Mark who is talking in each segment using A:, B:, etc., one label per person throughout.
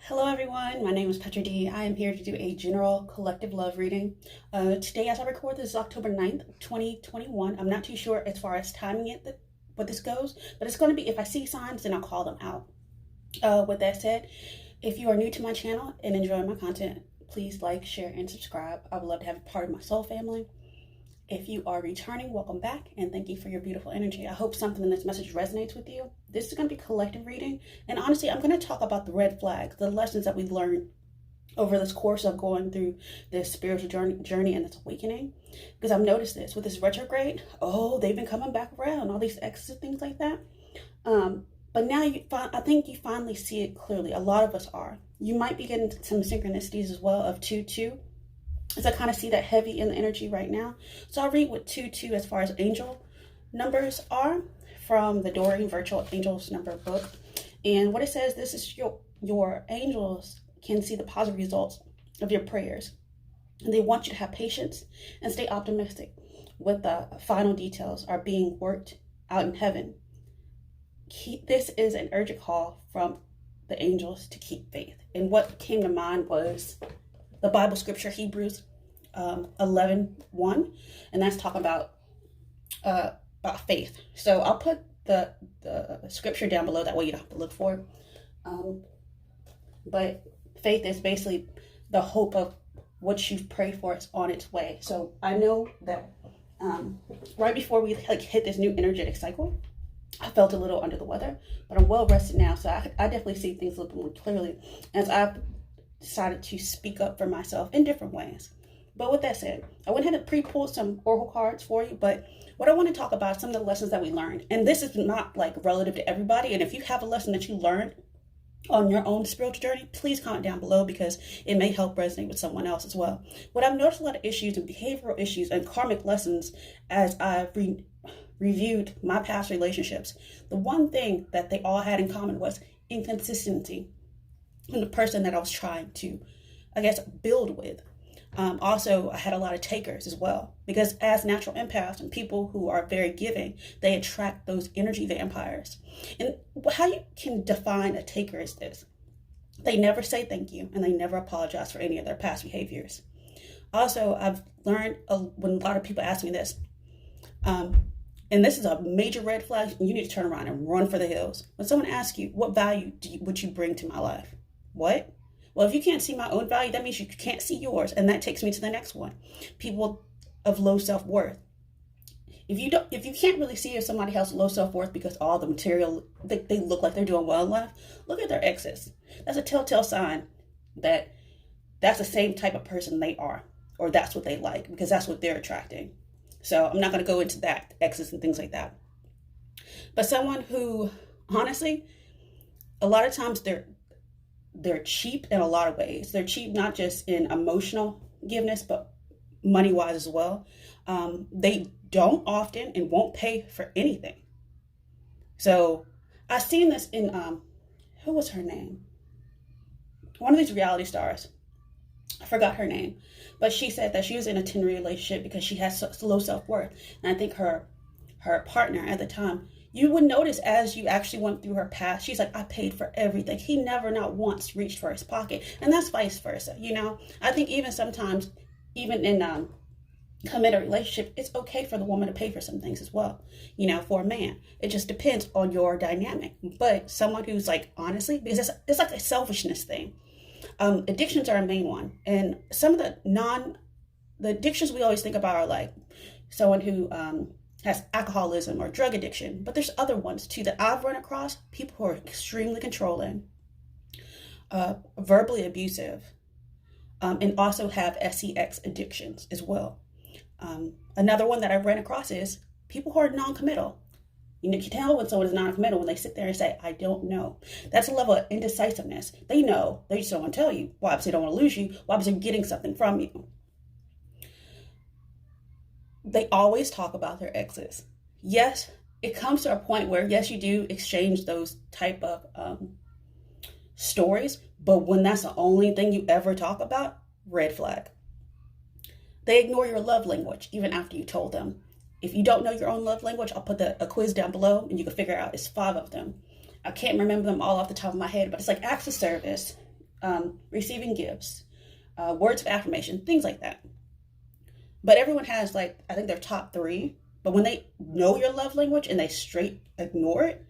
A: Hello everyone, my name is Petra D. I am here to do a general collective love reading. Today as I record this is October 9th, 2021. I'm not too sure as far as timing it, what this goes, but it's going to be, if I see signs, then I'll call them out. With that said, if you are new to my channel and enjoy my content, please like, share, and subscribe. I would love to have a part of my soul family. If you are returning, welcome back, and thank you for your beautiful energy. I hope something in this message resonates with you. This is going to be collective reading, and honestly, I'm going to talk about the red flags, the lessons that we've learned over this course of going through this spiritual journey and this awakening. Because I've noticed this with this retrograde. Oh, they've been coming back around, all these exes and things like that. But now I think you finally see it clearly. A lot of us are. You might be getting some synchronicities as well of 2-2. As I kind of see that heavy in the energy right now. So I'll read what 2-2 as far as angel numbers are from the Doreen Virtual Angels Number book. And what it says, this is your angels can see the positive results of your prayers. And they want you to have patience and stay optimistic with the final details are being worked out in heaven. This is an urgent call from the angels to keep faith. And what came to mind was the Bible scripture, Hebrews 11:1, and that's talking about faith. So I'll put the scripture down below, that way you don't have to look for it. But faith is basically the hope of what you've prayed for is on its way. So I know that right before we hit this new energetic cycle, I felt a little under the weather, but I'm well rested now, so I definitely see things a little more clearly as I've decided to speak up for myself in different ways. But with that said, I went ahead and pre-pulled some oracle cards for you, but what I want to talk about is some of the lessons that we learned. And this is not like relative to everybody. And if you have a lesson that you learned on your own spiritual journey, please comment down below because it may help resonate with someone else as well. What I've noticed a lot of issues and behavioral issues and karmic lessons as I've reviewed my past relationships. The one thing that they all had in common was inconsistency from the person that I was trying to, I guess, build with. Also, I had a lot of takers as well, because as natural empaths and people who are very giving, they attract those energy vampires. And how you can define a taker is this: they never say thank you and they never apologize for any of their past behaviors. Also, I've learned when a lot of people ask me this, and this is a major red flag, you need to turn around and run for the hills. When someone asks you, what value would you bring to my life? What? Well, if you can't see my own value, that means you can't see yours. And that takes me to the next one. People of low self-worth. If you can't really see if somebody has low self-worth because all the material, they look like they're doing well in life, look at their exes. That's a telltale sign that that's the same type of person they are, or that's what they like, because that's what they're attracting. So I'm not going to go into that, exes and things like that. But someone who, honestly, a lot of times they're cheap in a lot of ways. They're cheap not just in emotional giveness, but money-wise as well. They don't often and won't pay for anything. So I've seen this in, who was her name? One of these reality stars. I forgot her name. But she said that she was in a 10 relationship because she has low self-worth. And I think her partner at the time, you would notice as you actually went through her past, she's like, I paid for everything. He never, not once, reached for his pocket. And that's vice versa, you know? I think even sometimes, even in committed relationship, it's okay for the woman to pay for some things as well, you know, for a man. It just depends on your dynamic. But someone who's like, honestly, because it's like a selfishness thing. Addictions are a main one. And some of the addictions we always think about are like someone who has alcoholism or drug addiction, but there's other ones too that I've run across. People who are extremely controlling, verbally abusive, and also have sex addictions as well. Another one that I've ran across is people who are non-committal. You can tell when someone is non-committal when they sit there and say, I don't know. That's a level of indecisiveness. They know, they just don't want to tell you. Why? Because they don't want to lose you. Why? Because they're getting something from you. They always talk about their exes. Yes, it comes to a point where, yes, you do exchange those type of stories, but when that's the only thing you ever talk about, red flag. They ignore your love language even after you told them. If you don't know your own love language, I'll put a quiz down below and you can figure out. It's 5 of them. I can't remember them all off the top of my head, but it's like acts of service, receiving gifts, words of affirmation, things like that. But everyone has, like, I think their top 3. But when they know your love language and they straight ignore it,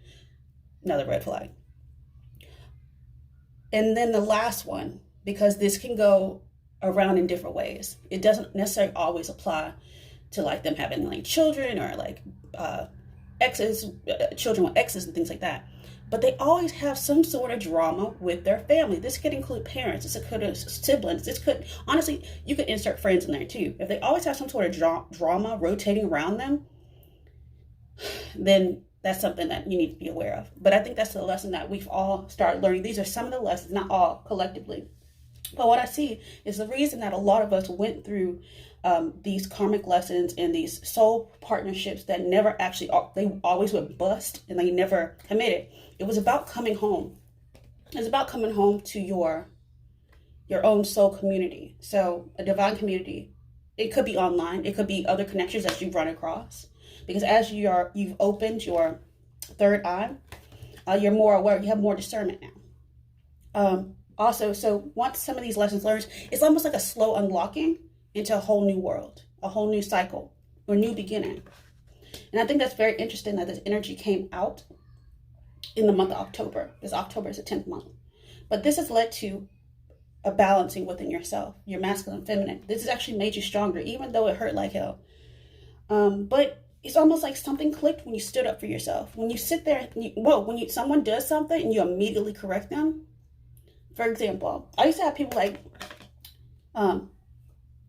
A: another red flag. And then the last one, because this can go around in different ways. It doesn't necessarily always apply to, like, them having, like, children or, like, exes, children with exes and things like that. But they always have some sort of drama with their family. This could include parents. This could include siblings. This could, honestly, you could insert friends in there too. If they always have some sort of drama rotating around them, then that's something that you need to be aware of. But I think that's the lesson that we've all started learning. These are some of the lessons, not all collectively. But what I see is the reason that a lot of us went through these karmic lessons and these soul partnerships that never actually, they always would bust and they never committed. It was about coming home. It was about coming home to your own soul community. So a divine community, it could be online. It could be other connections that you've run across. Because as you've opened your third eye, you're more aware. You have more discernment now. Also, so once some of these lessons learned, it's almost like a slow unlocking into a whole new world, a whole new cycle, or new beginning. And I think that's very interesting that this energy came out in the month of October, because October is the 10th month. But this has led to a balancing within yourself, your masculine and feminine. This has actually made you stronger, even though it hurt like hell. But it's almost like something clicked when you stood up for yourself. When you sit there, when someone does something and you immediately correct them. For example, I used to have people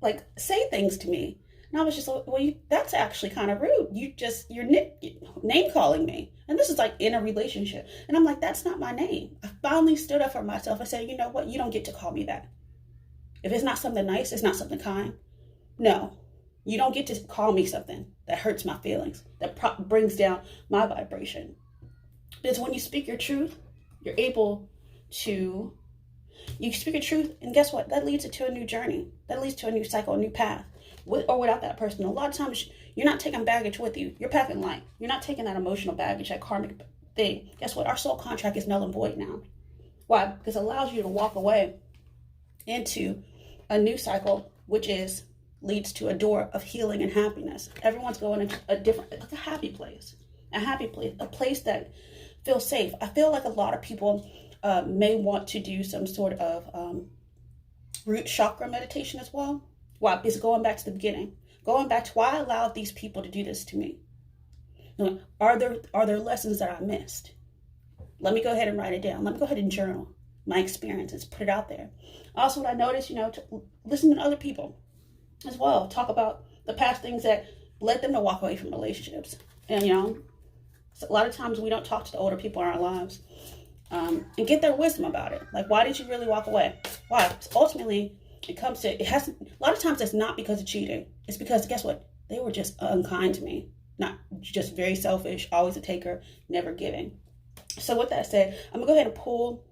A: like say things to me, and I was just like, well, that's actually kind of rude. You're name calling me, and this is like in a relationship, and I'm like, that's not my name. I finally stood up for myself. I said, you know what? You don't get to call me that. If it's not something nice, it's not something kind. No, you don't get to call me something that hurts my feelings, that brings down my vibration. Because when you speak your truth, you're able to. You speak your truth, and guess what? That leads to a new journey. That leads to a new cycle, a new path, with or without that person. A lot of times, you're not taking baggage with you. You're packing light. You're not taking that emotional baggage, that karmic thing. Guess what? Our soul contract is null and void now. Why? Because it allows you to walk away into a new cycle, which leads to a door of healing and happiness. Everyone's going into like a happy place, a place that feels safe. I feel like a lot of people may want to do some sort of root chakra meditation as well. Why? Because going back to the beginning, going back to why I allowed these people to do this to me. Are there lessons that I missed? Let me go ahead and write it down. Let me go ahead and journal my experiences, put it out there. Also, what I noticed, to listen to other people as well. Talk about the past things that led them to walk away from relationships. And, a lot of times we don't talk to the older people in our lives. And get their wisdom about it. Like, why did you really walk away? Why? Because ultimately, a lot of times it's not because of cheating. It's because, guess what? They were just unkind to me. Not just very selfish, always a taker, never giving. So with that said, I'm going to go ahead and pull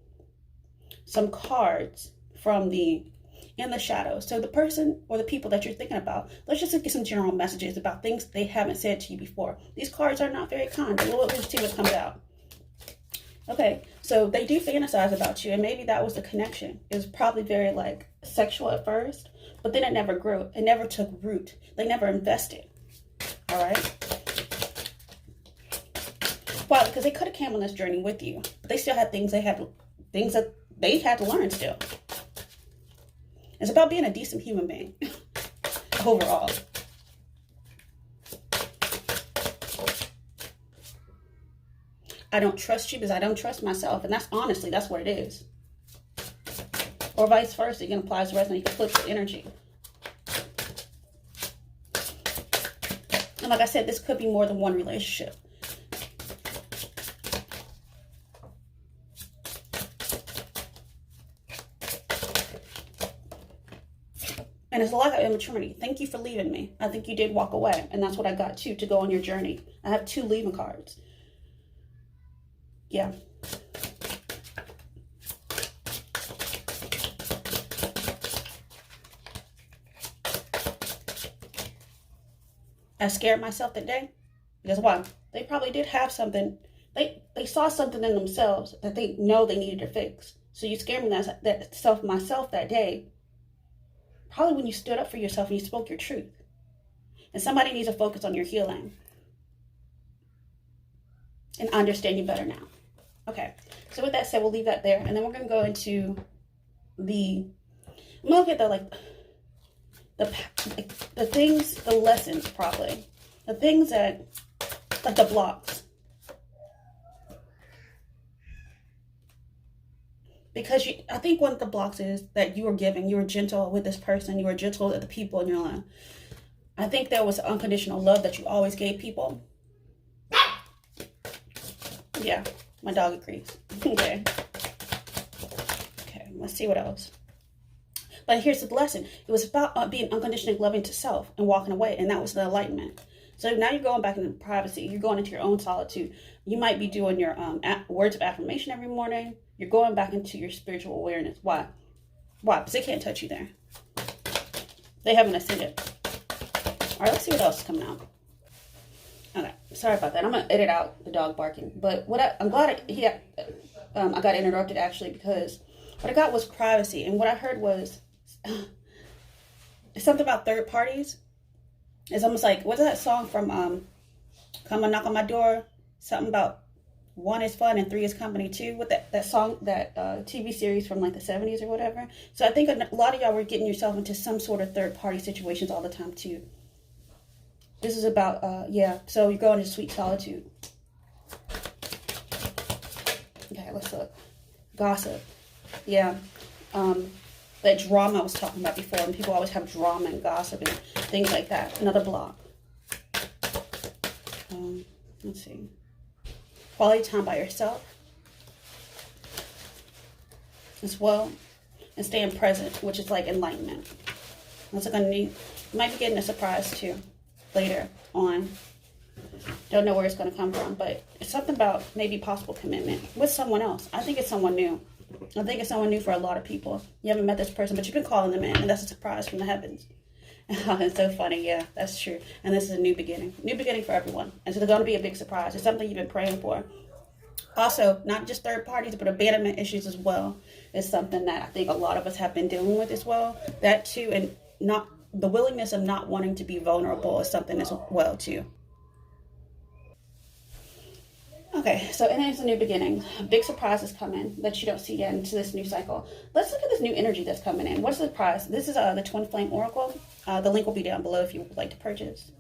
A: some cards from in the shadows. So the person or the people that you're thinking about, let's just get some general messages about things they haven't said to you before. These cards are not very kind, but we'll see what comes out. Okay, so they do fantasize about you, and maybe that was the connection. It was probably very, like, sexual at first, but then it never grew. It never took root. They never invested. All right? Why? Because they could have came on this journey with you, but they still had things that they had to learn still. It's about being a decent human being overall. I don't trust you because I don't trust myself. And that's honestly, that's what it is. Or vice versa. You can apply the rest and you can flip the energy. And like I said, this could be more than one relationship. And it's a lack of immaturity. Thank you for leaving me. I think you did walk away. And that's what I got to go on your journey. I have 2 leaving cards. Yeah. I scared myself that day. Because why? They probably did have something. They saw something in themselves that they know they needed to fix. So you scared me myself that day. Probably when you stood up for yourself and you spoke your truth. And somebody needs to focus on your healing. And understand you better now. Okay. So with that said, we'll leave that there. And then we're going to go into I'm going to look at the things, the lessons probably. The things that, like the blocks. Because I think one of the blocks is that you were giving. You were gentle with this person. You were gentle with the people in your life. I think there was unconditional love that you always gave people. Yeah, my dog agrees. Okay. Okay, let's see what else. But here's the lesson. It was about being unconditionally loving to self and walking away. And that was the enlightenment. So now you're going back into privacy. You're going into your own solitude. You might be doing your words of affirmation every morning. You're going back into your spiritual awareness. Why? Why? Because they can't touch you there. They haven't ascended. All right, let's see what else is coming out. Okay, sorry about that. I'm going to edit out the dog barking. But I'm glad I got interrupted, actually, because what I got was privacy. And what I heard was something about third parties. It's almost like, what's that song from Come and Knock on My Door? Something about 1 is fun and 3 is company too. With that song, that TV series from like the 70s or whatever. So I think a lot of y'all were getting yourself into some sort of third party situations all the time too. This is about, yeah, so you're going into sweet solitude. Okay, let's look. Gossip. Yeah. That drama I was talking about before, and people always have drama and gossip and things like that. Another block. Let's see. Quality time by yourself as well, and staying present, which is like enlightenment. Also gonna need, you might be getting a surprise too later on. Don't know where it's gonna come from, but it's something about maybe possible commitment with someone else. I think it's someone new. I think it's someone new for a lot of people. You haven't met this person, but you've been calling them in, and that's a surprise from the heavens. It's so funny. Yeah, that's true. And this is a new beginning. New beginning for everyone. And so there's going to be a big surprise. It's something you've been praying for. Also, not just third parties, but abandonment issues as well is something that I think a lot of us have been dealing with as well. That too, and not the willingness of not wanting to be vulnerable is something as well too. Okay, so and it's a new beginning. Big surprises coming that you don't see yet into this new cycle. Let's look at this new energy that's coming in. What's the surprise? This is the Twin Flame Oracle. The link will be down below if you would like to purchase.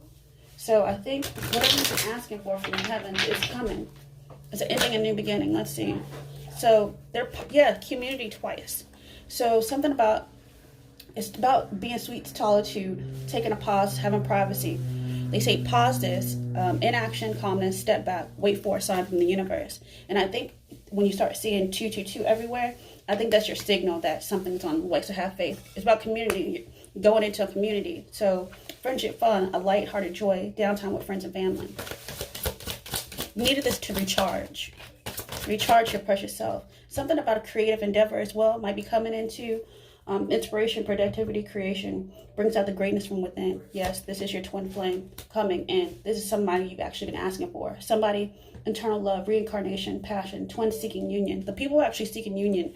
A: So I think whatever you've been asking for from the heavens is coming. It's an ending and new beginning. Let's see. So community twice. So something about, it's about being sweet solitude, taking a pause, having privacy. They say pause this, inaction, calmness, step back, wait for a sign from the universe. And I think when you start seeing 222 everywhere, I think that's your signal that something's on the way. So have faith. It's about community, going into a community. So friendship, fun, a light-hearted joy, downtime with friends and family. You needed this to recharge. Recharge your precious self. Something about a creative endeavor as well might be coming into. Inspiration, productivity, creation brings out the greatness from within. Yes, this is your twin flame coming in. This is somebody you've actually been asking for. Somebody, internal love, reincarnation, passion, twin seeking union. The people who are actually seeking union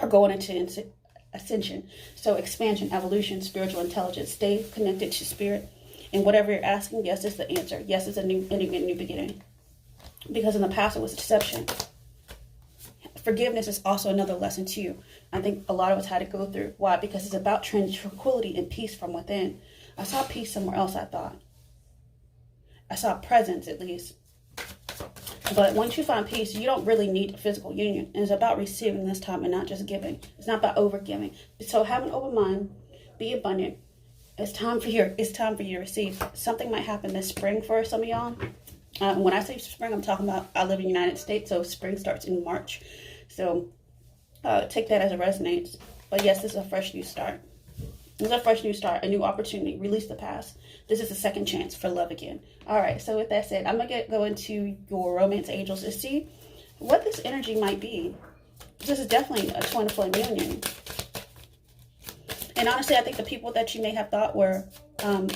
A: are going into ascension. So expansion, evolution, spiritual intelligence. Stay connected to spirit. And whatever you're asking, yes, is the answer. Yes, it's a new beginning. Because in the past, it was deception. Forgiveness is also another lesson too. I think a lot of us had to go through. Why? Because it's about tranquility and peace from within. I saw peace somewhere else, I thought. I saw presence, at least. But once you find peace, you don't really need a physical union. And it's about receiving this time and not just giving. It's not about over giving. So have an open mind. Be abundant. It's time for you to receive. Something might happen this spring for some of y'all. When I say spring, I'm talking about, I live in the United States, so spring starts in March. So take that as it resonates. But yes, this is a fresh new start. This is a fresh new start, a new opportunity. Release the past. This is a second chance for love again. All right, so with that said, I'm going to go into your romance angels to see what this energy might be. This is definitely a twin flame union. And honestly, I think the people that you may have thought were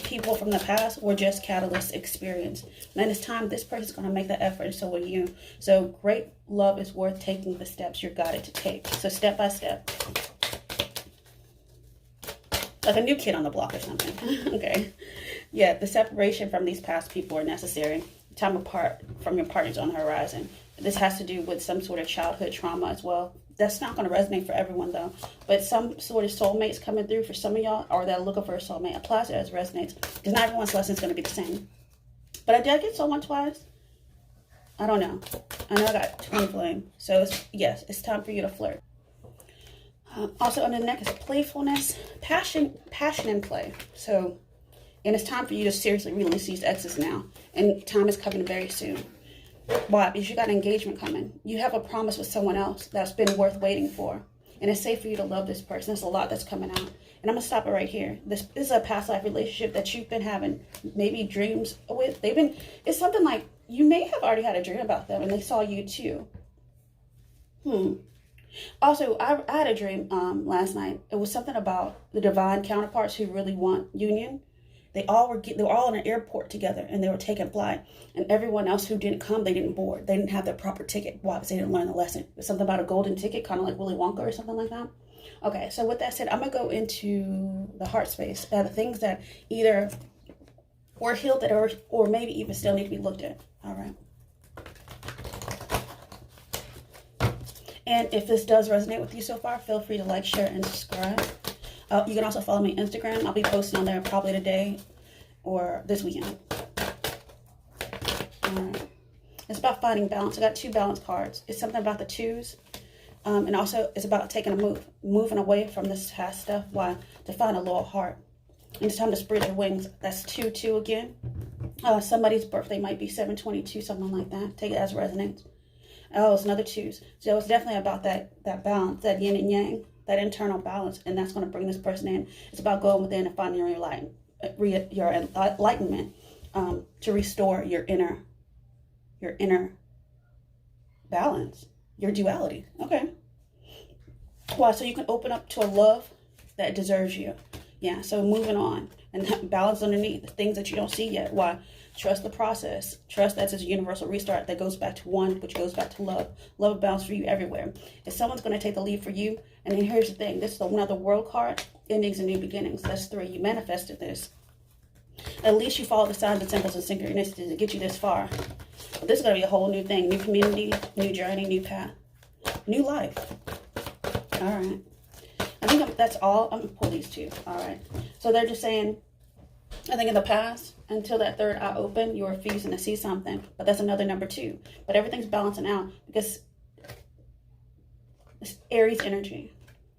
A: people from the past were just catalyst experience. And it's time this person's going to make that effort, and so will you. So great love is worth taking the steps you're guided to take. So step by step. Like a new kid on the block or something. Okay. Yeah, the separation from these past people are necessary. Time apart from your partners on the horizon. This has to do with some sort of childhood trauma as well. That's not going to resonate for everyone though. But some sort of soulmates coming through for some of y'all, or that are looking for a soulmate. Applies it as resonates. Because not everyone's lesson is going to be the same. But I did get someone twice. I don't know. I know I got twin flame. So yes, it's time for you to flirt. Also under the neck is playfulness, passion and play. So, and it's time for you to seriously release these exes now. And time is coming very soon. Why? Because you got an engagement coming. You have a promise with someone else that's been worth waiting for. And it's safe for you to love this person. There's a lot that's coming out. And I'm going to stop it right here. This is a past life relationship that you've been having maybe dreams with. It's something like you may have already had a dream about them and they saw you too. Also, I had a dream last night. It was something about the divine counterparts who really want union. They were all in an airport together and they were taking flight. And everyone else who didn't come, they didn't board. They didn't have their proper ticket. Why? Because they didn't learn the lesson. It was something about a golden ticket, kind of like Willy Wonka or something like that. Okay, so with that said, I'm going to go into the heart space. The things that either were healed that or maybe even still need to be looked at. All right. And if this does resonate with you so far, feel free to like, share, and subscribe. You can also follow me on Instagram. I'll be posting on there probably today or this weekend. It's about finding balance. I got 2 balance cards. It's something about the 2s. And also it's about taking a move. Moving away from this past stuff. Why? To find a loyal heart. And it's time to spread your wings. That's 2-2 again. Somebody's birthday might be 7/22, something like that. Take it as resonance. Oh, it's another 2s. So it's definitely about that balance, that yin and yang, that internal balance, and that's going to bring this person in. It's about going within and finding your enlightenment to restore your inner balance, your duality. Okay. Wow. So you can open up to a love that deserves you. Yeah. So moving on and balance underneath the things that you don't see yet. Why? Trust the process. Trust that it's a universal restart that goes back to one, which goes back to love. Love and balance for you everywhere. If someone's going to take the lead for you, and then here's the thing. This is another world card. Endings and new beginnings. That's 3. You manifested this. At least you follow the signs and symbols and synchronicities to get you this far. But this is going to be a whole new thing. New community, new journey, new path, new life. All right. I think that's all. I'm going to pull these 2. All right. So they're just saying, I think in the past, until that third eye open, you were refusing to see something. But that's another number 2. But everything's balancing out because it's Aries energy.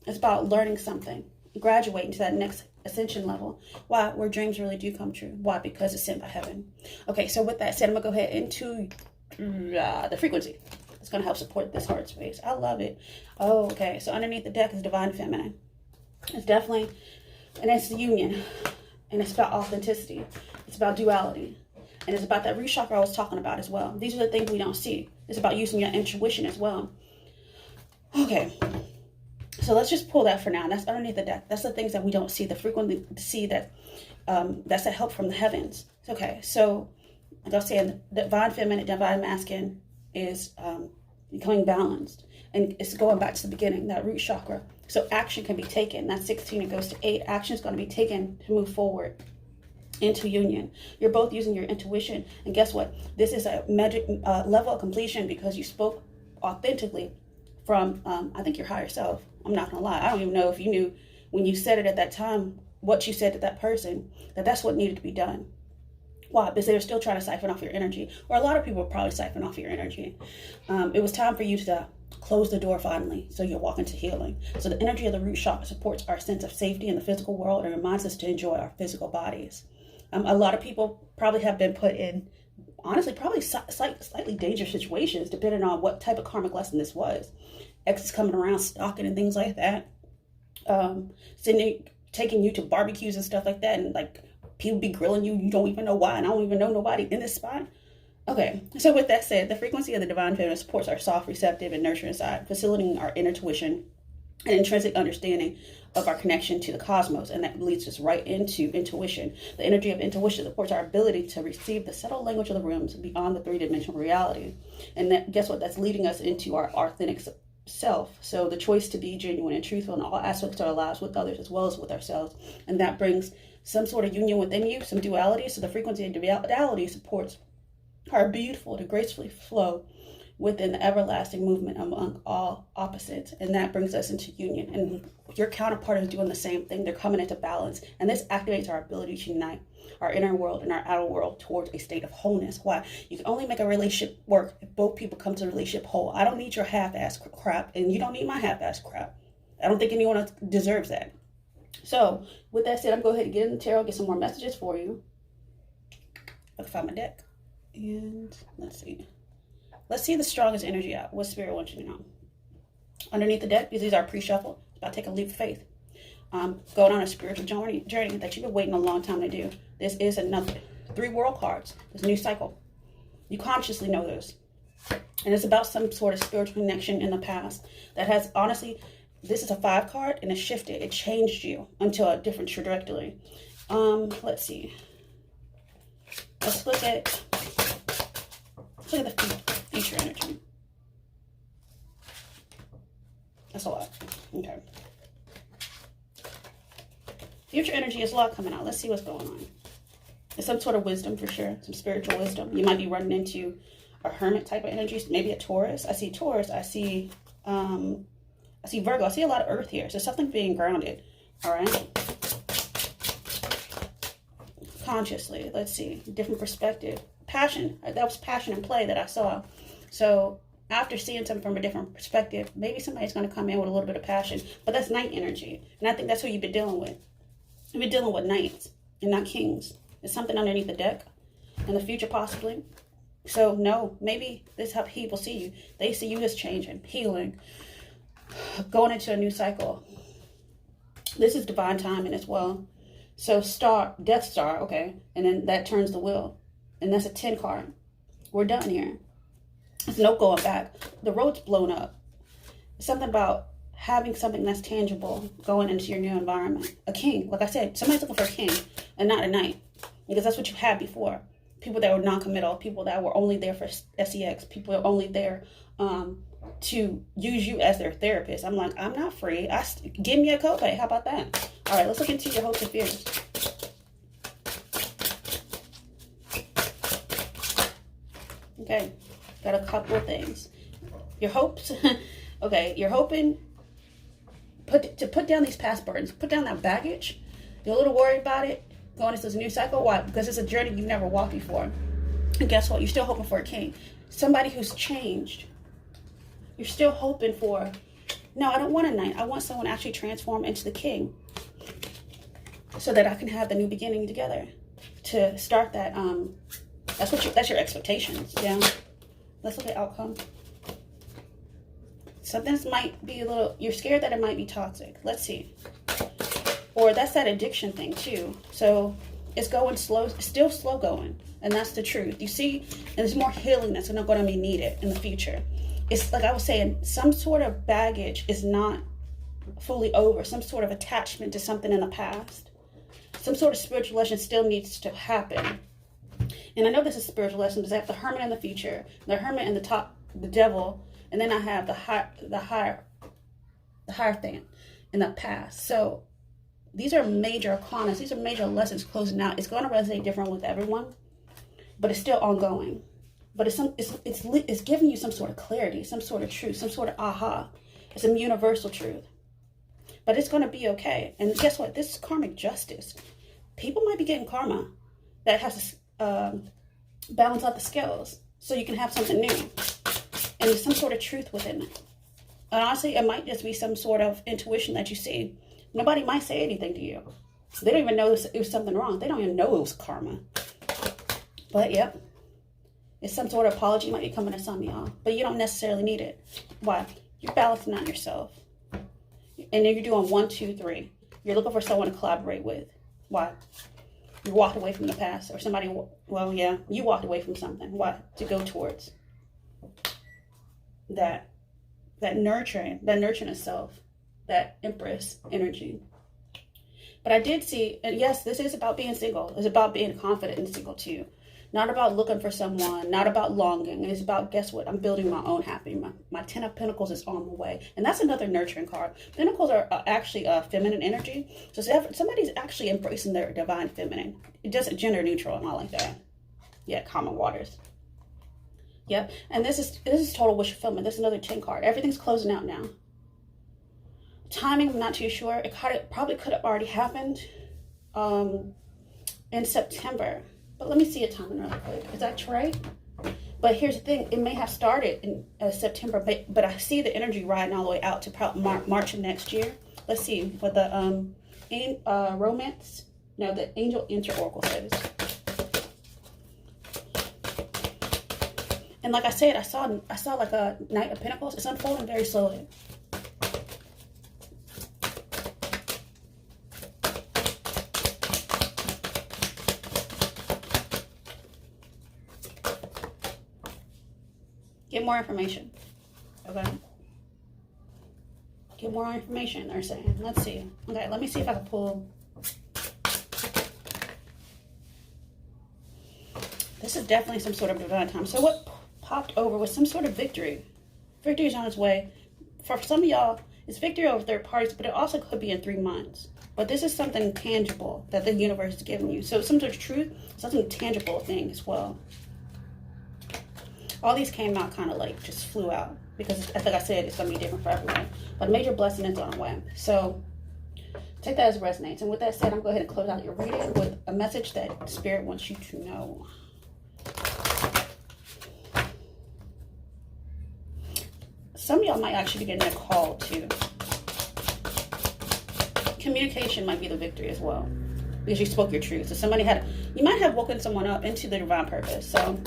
A: It's about learning something, graduating to that next ascension level. Why? Where dreams really do come true. Why? Because it's sent by heaven. Okay, so with that said, I'm going to go ahead into the frequency. It's going to help support this heart space. I love it. Oh, okay. So underneath the deck is divine feminine. It's definitely, and it's the union. And it's about authenticity. It's about duality. And it's about that root chakra I was talking about as well. These are the things we don't see. It's about using your intuition as well. Okay. So let's just pull that for now. That's underneath the deck. That's the things that we don't see. The frequently see that that's a help from the heavens. Okay. So like I was saying, divine feminine, divine masculine is becoming balanced. And it's going back to the beginning, that root chakra. So action can be taken. That's 16. It goes to 8. Action is going to be taken to move forward into union. You're both using your intuition. And guess what? This is a magic level of completion because you spoke authentically from, I think, your higher self. I'm not going to lie. I don't even know if you knew when you said it at that time, what you said to that person, that's what needed to be done. Why? Because they were still trying to siphon off your energy. Or a lot of people probably siphon off your energy. It was time for you to close the door finally, so you're walking to healing. So the energy of the root chakra supports our sense of safety in the physical world and reminds us to enjoy our physical bodies. A lot of people probably have been put in, honestly, probably slightly dangerous situations, depending on what type of karmic lesson this was. Exes coming around, stalking and things like that. Taking you to barbecues and stuff like that, and like people be grilling you. You don't even know why, and I don't even know nobody in this spot. Okay, so with that said, the frequency of the divine feminine supports our soft, receptive, and nurturing side, facilitating our intuition an intrinsic understanding of our connection to the cosmos, and that leads us right into intuition. The energy of intuition supports our ability to receive the subtle language of the rooms beyond the three-dimensional reality. And that, guess what? That's leading us into our authentic self. So the choice to be genuine and truthful in all aspects of our lives, with others as well as with ourselves. And that brings some sort of union within you, some duality. So the frequency and duality supports our beautiful to gracefully flow within the everlasting movement among all opposites. And that brings us into union. And your counterpart is doing the same thing. They're coming into balance. And this activates our ability to unite our inner world and our outer world towards a state of wholeness. Why? You can only make a relationship work if both people come to the relationship whole. I don't need your half-ass crap, and you don't need my half-ass crap. I don't think anyone else deserves that. So with that said, I'm going to go ahead and get in the tarot, get some more messages for you. I'll find my deck. And let's see. Let's see the strongest energy out. What Spirit wants you to know. Underneath the deck, because these are pre-shuffled, about to take a leap of faith. Going on a spiritual journey that you've been waiting a long time to do. This is another 3 world cards. This new cycle. You consciously know this. And it's about some sort of spiritual connection in the past that has, honestly, this is a 5 card and it shifted. It changed you into a different trajectory. Let's see. Let's look at the future energy. That's a lot. Okay. Future energy is a lot coming out. Let's see what's going on. There's some sort of wisdom for sure. Some spiritual wisdom. You might be running into a hermit type of energy. Maybe a Taurus. I see Taurus. I see Virgo. I see a lot of earth here. So something being grounded. All right. Consciously. Let's see. Different perspective. Passion. That was passion and play that I saw. So after seeing something from a different perspective, maybe somebody's going to come in with a little bit of passion. But that's night energy. And I think that's who you've been dealing with. You've been dealing with knights and not kings. There's something underneath the deck. In the future, possibly. So, no, maybe this is how people see you. They see you as changing, healing, going into a new cycle. This is divine timing as well. So, Death Star, okay. And then that turns the wheel. And that's a 10 card. We're done here. There's no going back. The road's blown up. Something about having something that's tangible going into your new environment. A king, like I said, somebody's looking for a king and not a knight. Because that's what you had before. People that were non-committal, people that were only there for sex, people that were only there to use you as their therapist. I'm like, I'm not free. Give me a copay. How about that? All right, let's look into your hopes and fears. Okay, got a couple of things. Your hopes, okay, you're hoping to put down these past burdens, put down that baggage. You're a little worried about it, going into this new cycle. Why? Because it's a journey you've never walked before. And guess what? You're still hoping for a king. Somebody who's changed. You're still hoping for, no, I don't want a knight. I want someone to actually transform into the king. So that I can have the new beginning together. To start that, that's your expectations. Yeah. Let's look at outcome. Something might be a little, you're scared that it might be toxic. Let's see. Or that's that addiction thing too. So it's going slow, still slow going. And that's the truth. You see, and there's more healing that's going to be needed in the future. It's like I was saying, some sort of baggage is not fully over. Some sort of attachment to something in the past. Some sort of spiritual lesson still needs to happen. And I know this is spiritual lesson because I have the hermit in the future, the hermit in the top, the devil, and then I have the Hierophant in the past. So these are major arcanas. These are major lessons closing out. It's going to resonate different with everyone, but it's still ongoing. But it's giving you some sort of clarity, some sort of truth, some sort of aha. It's a universal truth. But it's going to be okay. And guess what? This is karmic justice. People might be getting karma that has to balance out the scales so you can have something new. And there's some sort of truth within it. And honestly, it might just be some sort of intuition that you see. Nobody might say anything to you. They don't even know it was something wrong. They don't even know it was karma. But, yep. It's some sort of apology might be coming to some of y'all. But you don't necessarily need it. Why? You're balancing out yourself. And then you're doing 1, 2, 3. You're looking for someone to collaborate with. Why? You walked away from the past. Or somebody, well, yeah, you walked away from something. Why? To go towards that nurturing of self. that Empress energy. But I did see, and yes, this is about being single. It's about being confident and single too. Not about looking for someone, not about longing. It's about, guess what? I'm building my own happiness. My 10 of Pentacles is on the way. And that's another nurturing card. Pentacles are actually a feminine energy. So somebody's actually embracing their divine feminine. It doesn't gender neutral and all like that. Yeah, common waters. Yep. And this is total wish fulfillment. This is another 10 card. Everything's closing out now. Timing, I'm not too sure. It probably could have already happened in September. But let me see a timing really quick. Is that right? But here's the thing. It may have started in September, but I see the energy riding all the way out to probably March of next year. Let's see what the the Angel Enter Oracle says. And like I said, I saw like a Knight of Pentacles. It's unfolding very slowly. Get more information. Okay. Get more information, they're saying. Let's see. Okay, let me see if I can pull. This is definitely some sort of divine time. So what popped over was some sort of victory. Victory is on its way. For some of y'all, it's victory over third parties, but it also could be in 3 months. But this is something tangible that the universe is giving you. So some sort of truth, something tangible thing as well. All these came out kind of like just flew out because, like I said, it's going to be different for everyone. But a major blessing is on the way. So take that as resonates. And with that said, I'm going to go ahead and close out your reading with a message that Spirit wants you to know. Some of y'all might actually be getting a call too. Communication might be the victory as well, because you spoke your truth. So you might have woken someone up into the divine purpose. So,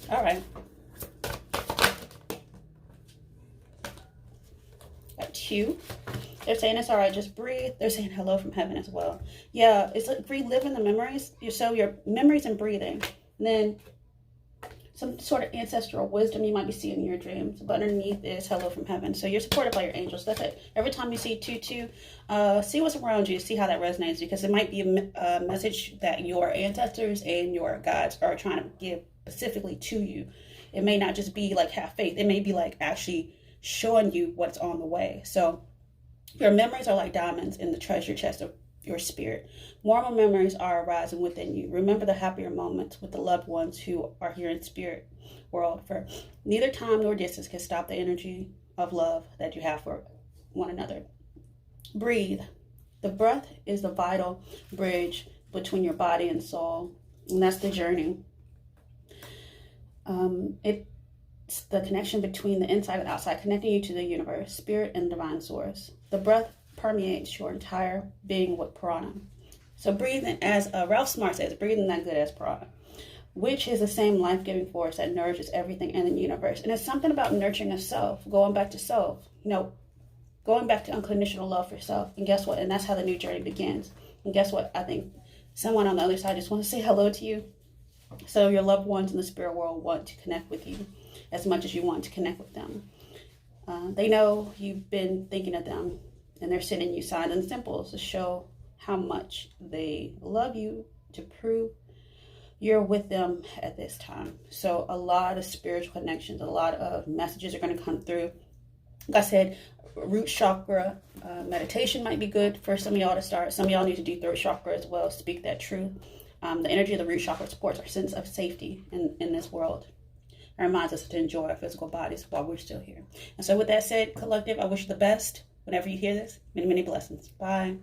A: all right. Got 2. They're saying it's all right, just breathe. They're saying hello from heaven as well. Yeah, it's like reliving the memories. So your memories and breathing. And then some sort of ancestral wisdom you might be seeing in your dreams. But underneath is hello from heaven. So you're supported by your angels. That's it. Every time you see 2-2, see what's around you. See how that resonates. Because it might be a message that your ancestors and your guides are trying to give specifically to you. It may not just be like have faith. It may be like actually showing you what's on the way. So your memories are like diamonds in the treasure chest of your spirit. More memories are arising within you. Remember the happier moments with the loved ones who are here in spirit world. For neither time nor distance can stop the energy of love that you have for one another. Breathe. The breath is the vital bridge between your body and soul. And that's the journey. It's the connection between the inside and outside, connecting you to the universe, spirit, and divine source. The breath permeates your entire being with prana. So breathing, as Ralph Smart says, breathing that good as prana, which is the same life-giving force that nourishes everything in the universe. And it's something about nurturing a self, going back to self, going back to unconditional love for self. And guess what? And that's how the new journey begins. And guess what? I think someone on the other side just wants to say hello to you. So your loved ones in the spirit world want to connect with you as much as you want to connect with them. They know you've been thinking of them, and they're sending you signs and symbols to show how much they love you, to prove you're with them at this time. So a lot of spiritual connections, a lot of messages are going to come through. Like I said, root chakra meditation might be good for some of y'all to start. Some of y'all need to do throat chakra as well. Speak that truth. The energy of the root chakra supports our sense of safety in this world. It reminds us to enjoy our physical bodies while we're still here. And so with that said, collective, I wish you the best whenever you hear this. Many, many blessings. Bye.